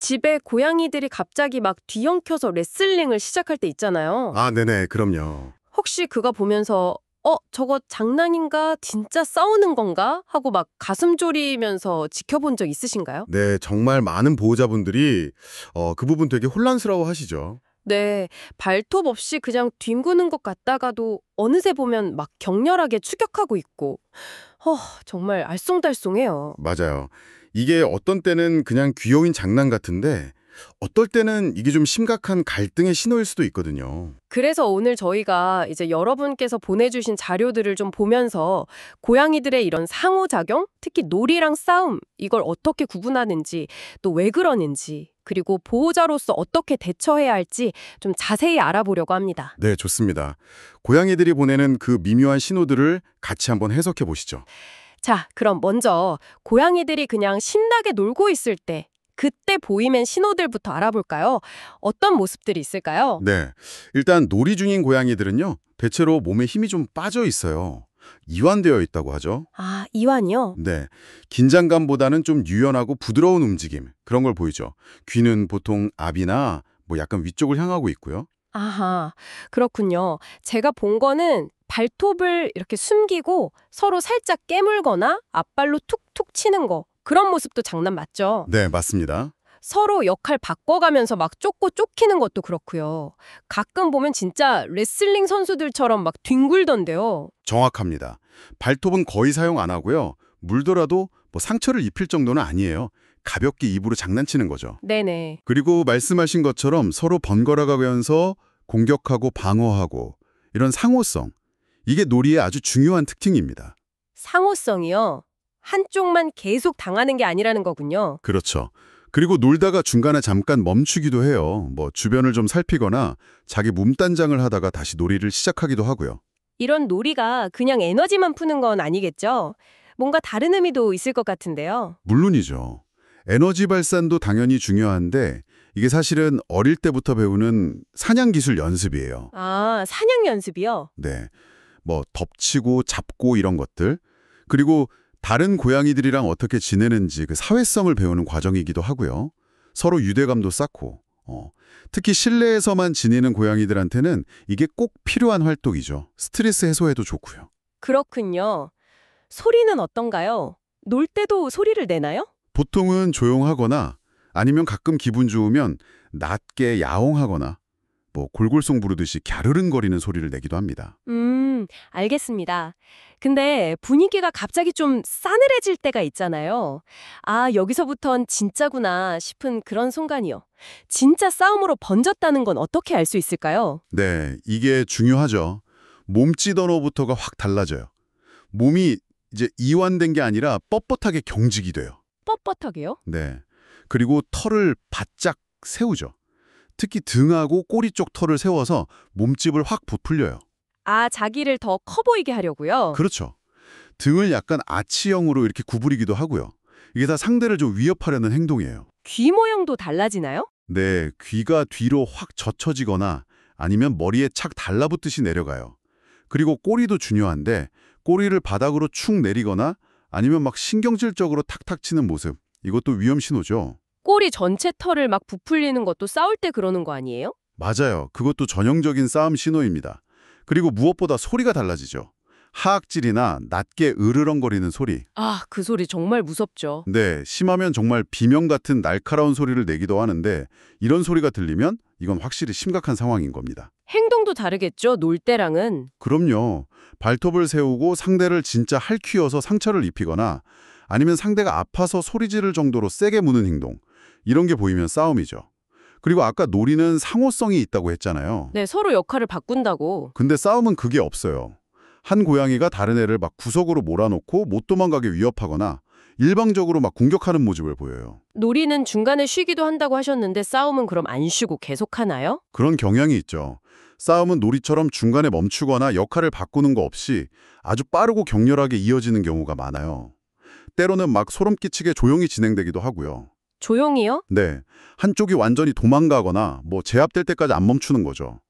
집에 고양이들이 갑자기 막 뒤엉켜서 레슬링을 시작할 때 있잖아요. 아, 네네, 그럼요. 혹시 그거 보면서 저거 장난인가? 진짜 싸우는 건가? 하고 막 가슴 졸이면서 지켜본 적 있으신가요? 네, 정말 많은 보호자분들이 그 부분 되게 혼란스러워 하시죠. 네, 발톱 없이 그냥 뒹구는 것 같다가도 어느새 보면 막 격렬하게 추격하고 있고 정말 알쏭달쏭해요. 맞아요. 이게 어떤 때는 그냥 귀여운 장난 같은데 어떨 때는 이게 좀 심각한 갈등의 신호일 수도 있거든요. 그래서 오늘 저희가 이제 여러분께서 보내주신 자료들을 좀 보면서 고양이들의 이런 상호작용, 특히 놀이랑 싸움, 이걸 어떻게 구분하는지, 또 왜 그러는지, 그리고 보호자로서 어떻게 대처해야 할지 좀 자세히 알아보려고 합니다. 네, 좋습니다. 고양이들이 보내는 그 미묘한 신호들을 같이 한번 해석해 보시죠. 자, 그럼 먼저 고양이들이 그냥 신나게 놀고 있을 때, 그때 보이는 신호들부터 알아볼까요? 어떤 모습들이 있을까요? 네, 일단 놀이 중인 고양이들은요, 대체로 몸에 힘이 좀 빠져 있어요. 이완되어 있다고 하죠. 아, 이완이요? 네, 긴장감보다는 좀 유연하고 부드러운 움직임, 그런 걸 보이죠. 귀는 보통 앞이나 뭐 약간 위쪽을 향하고 있고요. 아하, 그렇군요. 제가 본 거는 발톱을 이렇게 숨기고 서로 살짝 깨물거나 앞발로 툭툭 치는 거. 그런 모습도 장난 맞죠? 네, 맞습니다. 서로 역할 바꿔가면서 막 쫓고 쫓기는 것도 그렇고요. 가끔 보면 진짜 레슬링 선수들처럼 막 뒹굴던데요. 정확합니다. 발톱은 거의 사용 안 하고요. 물더라도 뭐 상처를 입힐 정도는 아니에요. 가볍게 입으로 장난치는 거죠. 네네. 그리고 말씀하신 것처럼 서로 번갈아 가면서 공격하고 방어하고 이런 상호성, 이게 놀이의 아주 중요한 특징입니다. 상호성이요. 한쪽만 계속 당하는 게 아니라는 거군요. 그렇죠. 그리고 놀다가 중간에 잠깐 멈추기도 해요. 뭐 주변을 좀 살피거나 자기 몸단장을 하다가 다시 놀이를 시작하기도 하고요. 이런 놀이가 그냥 에너지만 푸는 건 아니겠죠? 뭔가 다른 의미도 있을 것 같은데요. 물론이죠. 에너지 발산도 당연히 중요한데 이게 사실은 어릴 때부터 배우는 사냥 기술 연습이에요. 아, 사냥 연습이요? 네. 뭐 덮치고 잡고 이런 것들. 그리고 다른 고양이들이랑 어떻게 지내는지 그 사회성을 배우는 과정이기도 하고요. 서로 유대감도 쌓고. 특히 실내에서만 지내는 고양이들한테는 이게 꼭 필요한 활동이죠. 스트레스 해소에도 좋고요. 그렇군요. 소리는 어떤가요? 놀 때도 소리를 내나요? 보통은 조용하거나 아니면 가끔 기분 좋으면 낮게 야옹하거나 뭐 골골송 부르듯이 갸르릉거리는 소리를 내기도 합니다. 알겠습니다. 근데 분위기가 갑자기 좀 싸늘해질 때가 있잖아요. 아, 여기서부턴 진짜구나 싶은 그런 순간이요. 진짜 싸움으로 번졌다는 건 어떻게 알 수 있을까요? 네, 이게 중요하죠. 몸짓 언어부터가 확 달라져요. 몸이 이제 이완된 게 아니라 뻣뻣하게 경직이 돼요. 뻣뻣하게요? 네. 그리고 털을 바짝 세우죠. 특히 등하고 꼬리 쪽 털을 세워서 몸집을 확 부풀려요. 아, 자기를 더 커 보이게 하려고요? 그렇죠. 등을 약간 아치형으로 이렇게 구부리기도 하고요. 이게 다 상대를 좀 위협하려는 행동이에요. 귀 모양도 달라지나요? 네, 귀가 뒤로 확 젖혀지거나 아니면 머리에 착 달라붙듯이 내려가요. 그리고 꼬리도 중요한데 꼬리를 바닥으로 축 내리거나 아니면 막 신경질적으로 탁탁 치는 모습. 이것도 위험 신호죠. 꼬리 전체 털을 막 부풀리는 것도 싸울 때 그러는 거 아니에요? 맞아요. 그것도 전형적인 싸움 신호입니다. 그리고 무엇보다 소리가 달라지죠. 하악질이나 낮게 으르렁거리는 소리. 아, 그 소리 정말 무섭죠. 네, 심하면 정말 비명 같은 날카로운 소리를 내기도 하는데 이런 소리가 들리면 이건 확실히 심각한 상황인 겁니다. 행동도 다르겠죠, 놀 때랑은. 그럼요. 발톱을 세우고 상대를 진짜 핥히어서 상처를 입히거나 아니면 상대가 아파서 소리 지를 정도로 세게 무는 행동. 이런 게 보이면 싸움이죠. 그리고 아까 놀이는 상호성이 있다고 했잖아요. 네, 서로 역할을 바꾼다고. 근데 싸움은 그게 없어요. 한 고양이가 다른 애를 막 구석으로 몰아놓고 못 도망가게 위협하거나 일방적으로 막 공격하는 모습을 보여요. 놀이는 중간에 쉬기도 한다고 하셨는데 싸움은 그럼 안 쉬고 계속하나요? 그런 경향이 있죠. 싸움은 놀이처럼 중간에 멈추거나 역할을 바꾸는 거 없이 아주 빠르고 격렬하게 이어지는 경우가 많아요. 때로는 막 소름 끼치게 조용히 진행되기도 하고요. 조용히요? 네, 한쪽이 완전히 도망가거나 뭐 제압될 때까지 안 멈추는 거죠.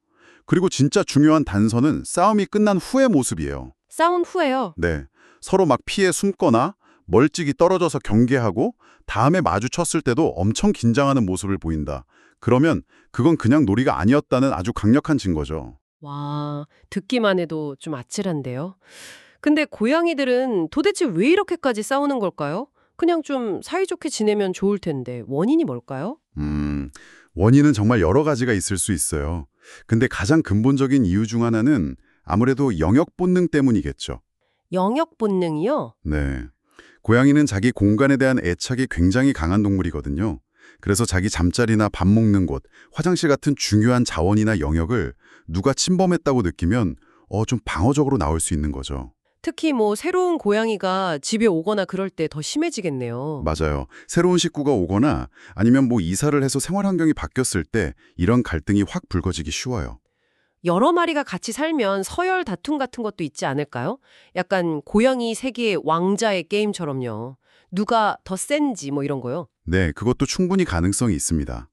그리고 진짜 중요한 단서는 싸움이 끝난 후의 모습이에요. 싸운 후에요. 네, 서로 막 피해 숨거나 멀찍이 떨어져서 경계하고 다음에 마주쳤을 때도 엄청 긴장하는 모습을 보인다. 그러면 그건 그냥 놀이가 아니었다는 아주 강력한 증거죠. 와, 듣기만 해도 좀 아찔한데요. 근데 고양이들은 도대체 왜 이렇게까지 싸우는 걸까요? 그냥 좀 사이좋게 지내면 좋을 텐데 원인이 뭘까요? 원인은 정말 여러 가지가 있을 수 있어요. 근데 가장 근본적인 이유 중 하나는 아무래도 영역 본능 때문이겠죠. 영역 본능이요? 네. 고양이는 자기 공간에 대한 애착이 굉장히 강한 동물이거든요. 그래서 자기 잠자리나 밥 먹는 곳, 화장실 같은 중요한 자원이나 영역을 누가 침범했다고 느끼면 좀 방어적으로 나올 수 있는 거죠. 특히 뭐 새로운 고양이가 집에 오거나 그럴 때 더 심해지겠네요. 맞아요. 새로운 식구가 오거나 아니면 뭐 이사를 해서 생활 환경이 바뀌었을 때 이런 갈등이 확 불거지기 쉬워요. 여러 마리가 같이 살면 서열 다툼 같은 것도 있지 않을까요? 약간 고양이 세계의 왕자의 게임처럼요. 누가 더 센지 뭐 이런 거요. 네, 그것도 충분히 가능성이 있습니다.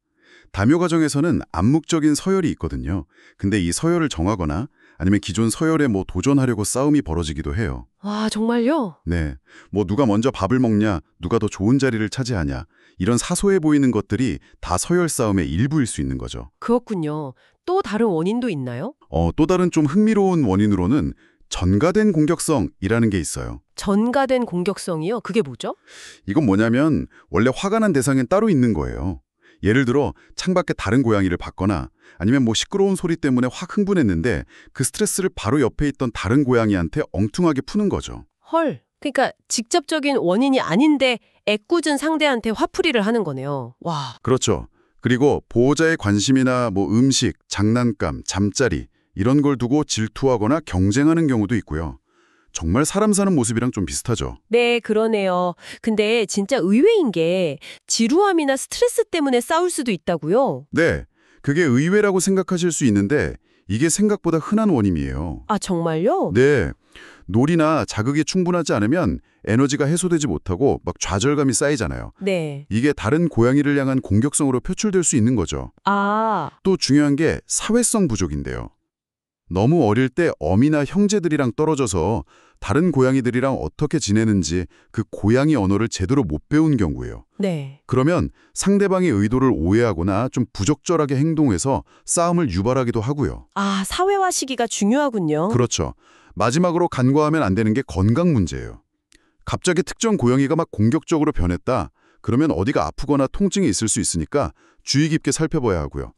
다묘 가정에서는 암묵적인 서열이 있거든요. 근데 이 서열을 정하거나 아니면 기존 서열에 뭐 도전하려고 싸움이 벌어지기도 해요. 와, 정말요? 네, 뭐 누가 먼저 밥을 먹냐, 누가 더 좋은 자리를 차지하냐, 이런 사소해 보이는 것들이 다 서열 싸움의 일부일 수 있는 거죠. 그렇군요. 또 다른 원인도 있나요? 또 다른 좀 흥미로운 원인으로는 전가된 공격성이라는 게 있어요. 전가된 공격성이요? 그게 뭐죠? 이건 뭐냐면 원래 화가 난 대상엔 따로 있는 거예요. 예를 들어 창밖에 다른 고양이를 봤거나 아니면 뭐 시끄러운 소리 때문에 확 흥분했는데 그 스트레스를 바로 옆에 있던 다른 고양이한테 엉뚱하게 푸는 거죠. 헐. 그러니까 직접적인 원인이 아닌데 애꿎은 상대한테 화풀이를 하는 거네요. 와. 그렇죠. 그리고 보호자의 관심이나 뭐 음식, 장난감, 잠자리 이런 걸 두고 질투하거나 경쟁하는 경우도 있고요. 정말 사람 사는 모습이랑 좀 비슷하죠. 네, 그러네요. 근데 진짜 의외인 게 지루함이나 스트레스 때문에 싸울 수도 있다고요? 네, 그게 의외라고 생각하실 수 있는데 이게 생각보다 흔한 원인이에요. 아, 정말요? 네, 놀이나 자극이 충분하지 않으면 에너지가 해소되지 못하고 막 좌절감이 쌓이잖아요. 네. 이게 다른 고양이를 향한 공격성으로 표출될 수 있는 거죠. 아, 또 중요한 게 사회성 부족인데요. 너무 어릴 때 어미나 형제들이랑 떨어져서 다른 고양이들이랑 어떻게 지내는지 그 고양이 언어를 제대로 못 배운 경우예요. 네. 그러면 상대방의 의도를 오해하거나 좀 부적절하게 행동해서 싸움을 유발하기도 하고요. 아, 사회화 시기가 중요하군요. 그렇죠. 마지막으로 간과하면 안 되는 게 건강 문제예요. 갑자기 특정 고양이가 막 공격적으로 변했다. 그러면 어디가 아프거나 통증이 있을 수 있으니까 주의 깊게 살펴봐야 하고요.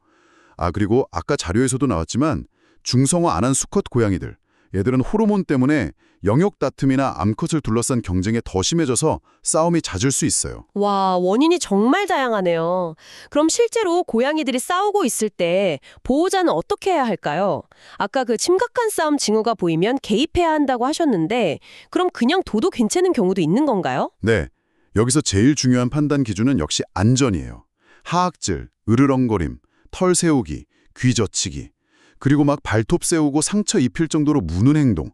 그리고 아까 자료에서도 나왔지만 중성화 안 한 수컷 고양이들, 얘들은 호르몬 때문에 영역 다툼이나 암컷을 둘러싼 경쟁에 더 심해져서 싸움이 잦을 수 있어요. 와, 원인이 정말 다양하네요. 그럼 실제로 고양이들이 싸우고 있을 때 보호자는 어떻게 해야 할까요? 아까 그 심각한 싸움 징후가 보이면 개입해야 한다고 하셨는데 그럼 그냥 둬도 괜찮은 경우도 있는 건가요? 네, 여기서 제일 중요한 판단 기준은 역시 안전이에요. 하악질, 으르렁거림, 털 세우기, 귀 젖히기, 그리고 막 발톱 세우고 상처 입힐 정도로 무는 행동,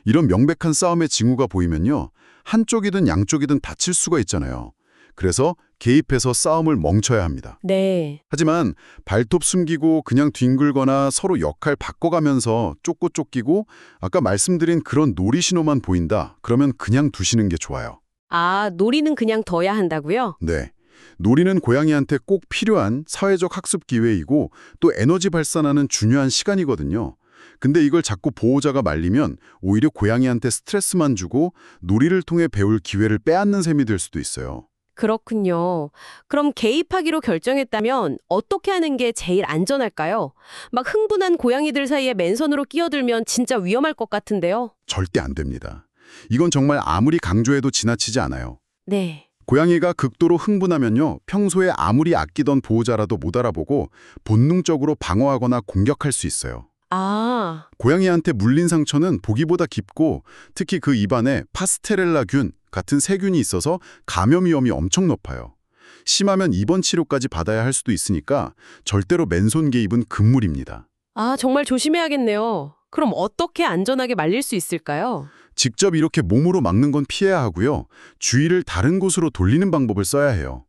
이런 명백한 싸움의 징후가 보이면요, 한쪽이든 양쪽이든 다칠 수가 있잖아요. 그래서 개입해서 싸움을 멈춰야 합니다. 네. 하지만 발톱 숨기고 그냥 뒹굴거나 서로 역할 바꿔가면서 쫓고 쫓기고 아까 말씀드린 그런 놀이 신호만 보인다, 그러면 그냥 두시는 게 좋아요. 아, 놀이는 그냥 둬야 한다고요? 네. 놀이는 고양이한테 꼭 필요한 사회적 학습 기회이고 또 에너지 발산하는 중요한 시간이거든요. 근데 이걸 자꾸 보호자가 말리면 오히려 고양이한테 스트레스만 주고 놀이를 통해 배울 기회를 빼앗는 셈이 될 수도 있어요. 그렇군요. 그럼 개입하기로 결정했다면 어떻게 하는 게 제일 안전할까요? 막 흥분한 고양이들 사이에 맨손으로 끼어들면 진짜 위험할 것 같은데요. 절대 안 됩니다. 이건 정말 아무리 강조해도 지나치지 않아요. 네. 고양이가 극도로 흥분하면요, 평소에 아무리 아끼던 보호자라도 못 알아보고 본능적으로 방어하거나 공격할 수 있어요. 아, 고양이한테 물린 상처는 보기보다 깊고 특히 그 입안에 파스테렐라균 같은 세균이 있어서 감염 위험이 엄청 높아요. 심하면 입원 치료까지 받아야 할 수도 있으니까 절대로 맨손 개입은 금물입니다. 아, 정말 조심해야겠네요. 그럼 어떻게 안전하게 말릴 수 있을까요? 직접 이렇게 몸으로 막는 건 피해야 하고요. 주의를 다른 곳으로 돌리는 방법을 써야 해요.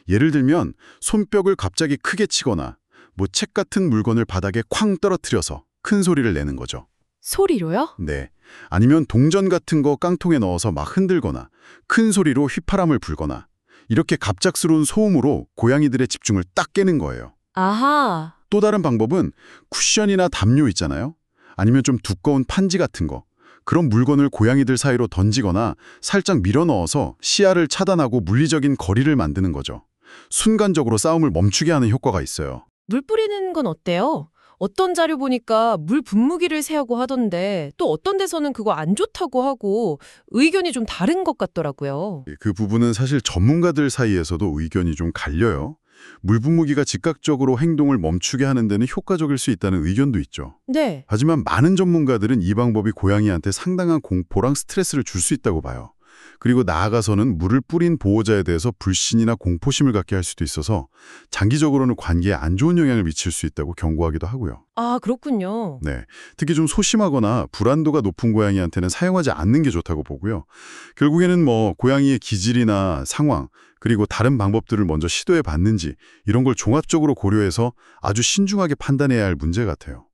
예를 들면 손뼉을 갑자기 크게 치거나 뭐 책 같은 물건을 바닥에 쾅 떨어뜨려서 큰 소리를 내는 거죠. 소리로요? 네. 아니면 동전 같은 거 깡통에 넣어서 막 흔들거나 큰 소리로 휘파람을 불거나 이렇게 갑작스러운 소음으로 고양이들의 집중을 딱 깨는 거예요. 아하. 또 다른 방법은 쿠션이나 담요 있잖아요. 아니면 좀 두꺼운 판지 같은 거. 그런 물건을 고양이들 사이로 던지거나 살짝 밀어 넣어서 시야를 차단하고 물리적인 거리를 만드는 거죠. 순간적으로 싸움을 멈추게 하는 효과가 있어요. 물 뿌리는 건 어때요? 어떤 자료 보니까 물 분무기를 세우고 하던데 또 어떤 데서는 그거 안 좋다고 하고 의견이 좀 다른 것 같더라고요. 그 부분은 사실 전문가들 사이에서도 의견이 좀 갈려요. 물분무기가 즉각적으로 행동을 멈추게 하는 데는 효과적일 수 있다는 의견도 있죠. 네. 하지만 많은 전문가들은 이 방법이 고양이한테 상당한 공포랑 스트레스를 줄 수 있다고 봐요. 그리고 나아가서는 물을 뿌린 보호자에 대해서 불신이나 공포심을 갖게 할 수도 있어서 장기적으로는 관계에 안 좋은 영향을 미칠 수 있다고 경고하기도 하고요. 아, 그렇군요. 네, 특히 좀 소심하거나 불안도가 높은 고양이한테는 사용하지 않는 게 좋다고 보고요. 결국에는 뭐 고양이의 기질이나 상황, 그리고 다른 방법들을 먼저 시도해 봤는지 이런 걸 종합적으로 고려해서 아주 신중하게 판단해야 할 문제 같아요.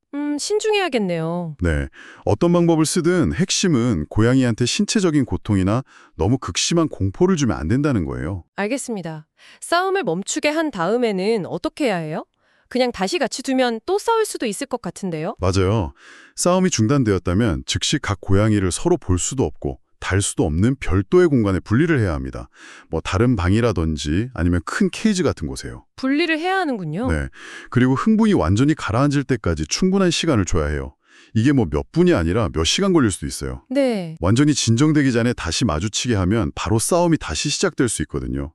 신중해야겠네요. 네, 어떤 방법을 쓰든 핵심은 고양이한테 신체적인 고통이나 너무 극심한 공포를 주면 안 된다는 거예요. 알겠습니다. 싸움을 멈추게 한 다음에는 어떻게 해야 해요? 그냥 다시 같이 두면 또 싸울 수도 있을 것 같은데요? 맞아요. 싸움이 중단되었다면 즉시 각 고양이를 서로 볼 수도 없고 달 수도 없는 별도의 공간에 분리를 해야 합니다. 뭐 다른 방이라든지 아니면 큰 케이지 같은 곳에요. 분리를 해야 하는군요. 네. 그리고 흥분이 완전히 가라앉을 때까지 충분한 시간을 줘야 해요. 이게 뭐 몇 분이 아니라 몇 시간 걸릴 수도 있어요. 네. 완전히 진정되기 전에 다시 마주치게 하면 바로 싸움이 다시 시작될 수 있거든요.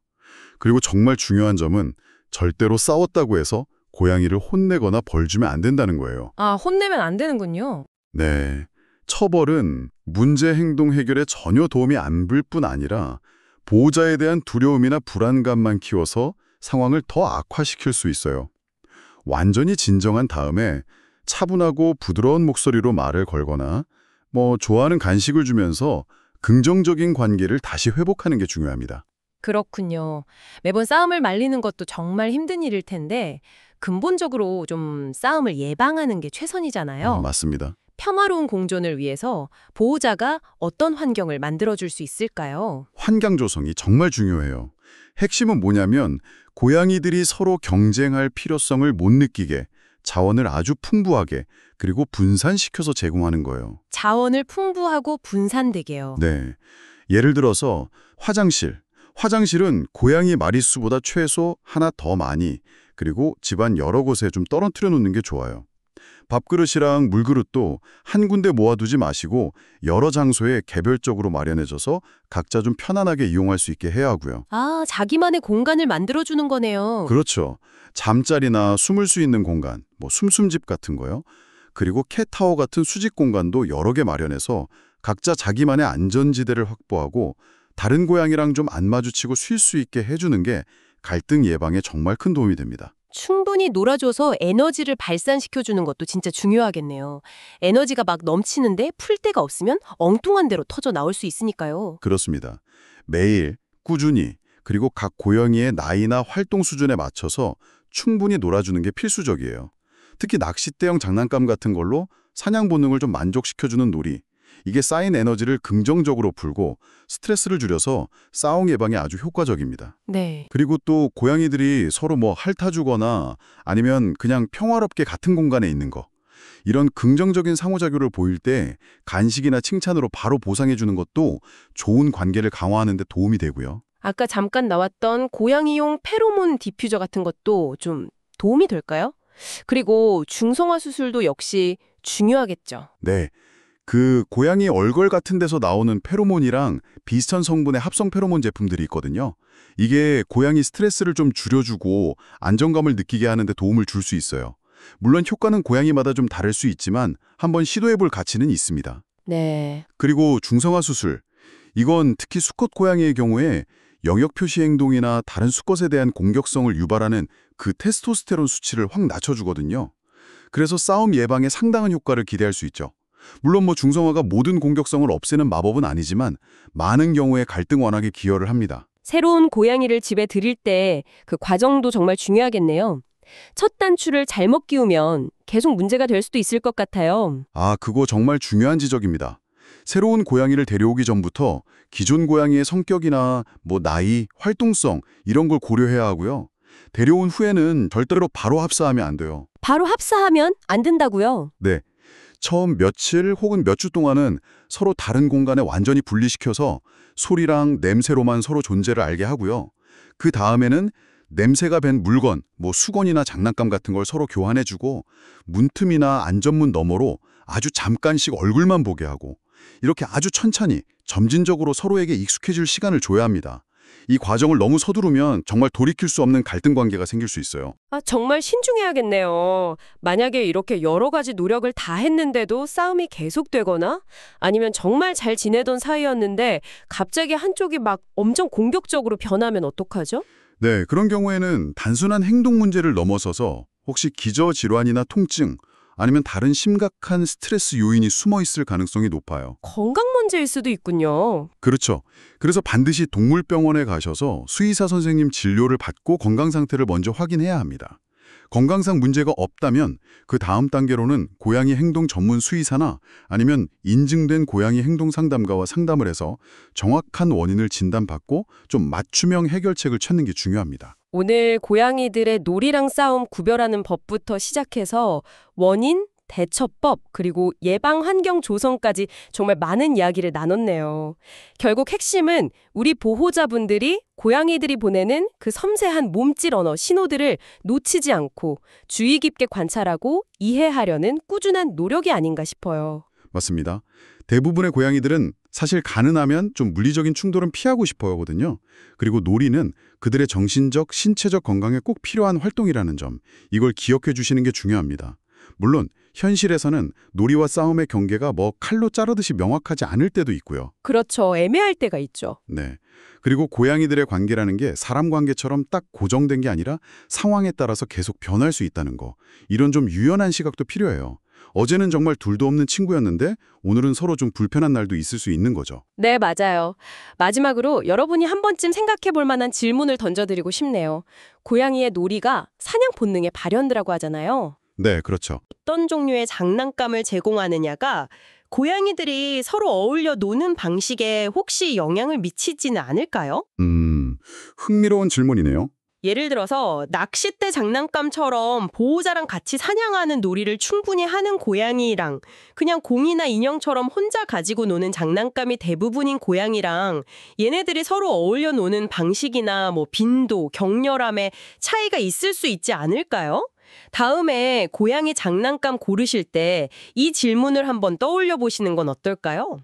그리고 정말 중요한 점은 절대로 싸웠다고 해서 고양이를 혼내거나 벌 주면 안 된다는 거예요. 아, 혼내면 안 되는군요. 네. 처벌은 문제 행동 해결에 전혀 도움이 안 될 뿐 아니라 보호자에 대한 두려움이나 불안감만 키워서 상황을 더 악화시킬 수 있어요. 완전히 진정한 다음에 차분하고 부드러운 목소리로 말을 걸거나 뭐 좋아하는 간식을 주면서 긍정적인 관계를 다시 회복하는 게 중요합니다. 그렇군요. 매번 싸움을 말리는 것도 정말 힘든 일일 텐데 근본적으로 좀 싸움을 예방하는 게 최선이잖아요. 맞습니다. 평화로운 공존을 위해서 보호자가 어떤 환경을 만들어줄 수 있을까요? 환경 조성이 정말 중요해요. 핵심은 뭐냐면 고양이들이 서로 경쟁할 필요성을 못 느끼게 자원을 아주 풍부하게 그리고 분산시켜서 제공하는 거예요. 자원을 풍부하고 분산되게요. 네. 예를 들어서 화장실은 고양이 마리수보다 최소 하나 더 많이 그리고 집안 여러 곳에 좀 떨어뜨려 놓는 게 좋아요. 밥그릇이랑 물그릇도 한 군데 모아두지 마시고 여러 장소에 개별적으로 마련해줘서 각자 좀 편안하게 이용할 수 있게 해야 하고요. 아, 자기만의 공간을 만들어주는 거네요. 그렇죠. 잠자리나 숨을 수 있는 공간, 뭐 숨숨집 같은 거요. 그리고 캣타워 같은 수직 공간도 여러 개 마련해서 각자 자기만의 안전지대를 확보하고 다른 고양이랑 좀 안 마주치고 쉴 수 있게 해주는 게 갈등 예방에 정말 큰 도움이 됩니다. 충분히 놀아줘서 에너지를 발산시켜주는 것도 진짜 중요하겠네요. 에너지가 막 넘치는데 풀 데가 없으면 엉뚱한 데로 터져 나올 수 있으니까요. 그렇습니다. 매일 꾸준히 그리고 각 고양이의 나이나 활동 수준에 맞춰서 충분히 놀아주는 게 필수적이에요. 특히 낚싯대형 장난감 같은 걸로 사냥 본능을 좀 만족시켜주는 놀이. 이게 쌓인 에너지를 긍정적으로 풀고 스트레스를 줄여서 싸움 예방에 아주 효과적입니다. 네. 그리고 또 고양이들이 서로 뭐 핥아주거나 아니면 그냥 평화롭게 같은 공간에 있는 거. 이런 긍정적인 상호작용을 보일 때 간식이나 칭찬으로 바로 보상해주는 것도 좋은 관계를 강화하는 데 도움이 되고요. 아까 잠깐 나왔던 고양이용 페로몬 디퓨저 같은 것도 좀 도움이 될까요? 그리고 중성화 수술도 역시 중요하겠죠. 네. 그 고양이 얼굴 같은 데서 나오는 페로몬이랑 비슷한 성분의 합성 페로몬 제품들이 있거든요. 이게 고양이 스트레스를 좀 줄여주고 안정감을 느끼게 하는 데 도움을 줄 수 있어요. 물론 효과는 고양이마다 좀 다를 수 있지만 한번 시도해볼 가치는 있습니다. 네. 그리고 중성화 수술. 이건 특히 수컷 고양이의 경우에 영역 표시 행동이나 다른 수컷에 대한 공격성을 유발하는 그 테스토스테론 수치를 확 낮춰주거든요. 그래서 싸움 예방에 상당한 효과를 기대할 수 있죠. 물론 뭐 중성화가 모든 공격성을 없애는 마법은 아니지만 많은 경우에 갈등 완화에 기여를 합니다. 새로운 고양이를 집에 들일 때 그 과정도 정말 중요하겠네요. 첫 단추를 잘못 끼우면 계속 문제가 될 수도 있을 것 같아요. 아, 그거 정말 중요한 지적입니다. 새로운 고양이를 데려오기 전부터 기존 고양이의 성격이나 나이, 활동성 이런 걸 고려해야 하고요. 데려온 후에는 절대로 바로 합사하면 안 돼요. 바로 합사하면 안 된다고요? 네. 처음 며칠 혹은 몇 주 동안은 서로 다른 공간에 완전히 분리시켜서 소리랑 냄새로만 서로 존재를 알게 하고요. 그 다음에는 냄새가 밴 물건, 수건이나 장난감 같은 걸 서로 교환해주고 문틈이나 안전문 너머로 아주 잠깐씩 얼굴만 보게 하고 이렇게 아주 천천히 점진적으로 서로에게 익숙해질 시간을 줘야 합니다. 이 과정을 너무 서두르면 정말 돌이킬 수 없는 갈등 관계가 생길 수 있어요. 정말 신중해야겠네요. 만약에 이렇게 여러 가지 노력을 다 했는데도 싸움이 계속되거나 아니면 정말 잘 지내던 사이였는데 갑자기 한쪽이 막 엄청 공격적으로 변하면 어떡하죠? 네, 그런 경우에는 단순한 행동 문제를 넘어서서 혹시 기저질환이나 통증, 아니면 다른 심각한 스트레스 요인이 숨어 있을 가능성이 높아요. 건강 문제일 수도 있군요. 그렇죠. 그래서 반드시 동물병원에 가셔서 수의사 선생님 진료를 받고 건강 상태를 먼저 확인해야 합니다. 건강상 문제가 없다면 그 다음 단계로는 고양이 행동 전문 수의사나 아니면 인증된 고양이 행동 상담가와 상담을 해서 정확한 원인을 진단받고 좀 맞춤형 해결책을 찾는 게 중요합니다. 오늘 고양이들의 놀이랑 싸움 구별하는 법부터 시작해서 원인, 대처법, 그리고 예방 환경 조성까지 정말 많은 이야기를 나눴네요. 결국 핵심은 우리 보호자분들이 고양이들이 보내는 그 섬세한 몸짓 언어 신호들을 놓치지 않고 주의 깊게 관찰하고 이해하려는 꾸준한 노력이 아닌가 싶어요. 맞습니다. 대부분의 고양이들은 사실 가능하면 좀 물리적인 충돌은 피하고 싶어 하거든요. 그리고 놀이는 그들의 정신적, 신체적 건강에 꼭 필요한 활동이라는 점, 이걸 기억해 주시는 게 중요합니다. 물론 현실에서는 놀이와 싸움의 경계가 칼로 자르듯이 명확하지 않을 때도 있고요. 그렇죠. 애매할 때가 있죠. 네. 그리고 고양이들의 관계라는 게 사람 관계처럼 딱 고정된 게 아니라 상황에 따라서 계속 변할 수 있다는 거. 이런 좀 유연한 시각도 필요해요. 어제는 정말 둘도 없는 친구였는데 오늘은 서로 좀 불편한 날도 있을 수 있는 거죠. 네, 맞아요. 마지막으로 여러분이 한 번쯤 생각해 볼 만한 질문을 던져드리고 싶네요. 고양이의 놀이가 사냥 본능의 발현이라고 하잖아요. 네, 그렇죠. 어떤 종류의 장난감을 제공하느냐가 고양이들이 서로 어울려 노는 방식에 혹시 영향을 미치지는 않을까요? 흥미로운 질문이네요. 예를 들어서 낚싯대 장난감처럼 보호자랑 같이 사냥하는 놀이를 충분히 하는 고양이랑 그냥 공이나 인형처럼 혼자 가지고 노는 장난감이 대부분인 고양이랑 얘네들이 서로 어울려 노는 방식이나 빈도, 격렬함에 차이가 있을 수 있지 않을까요? 다음에 고양이 장난감 고르실 때 이 질문을 한번 떠올려 보시는 건 어떨까요?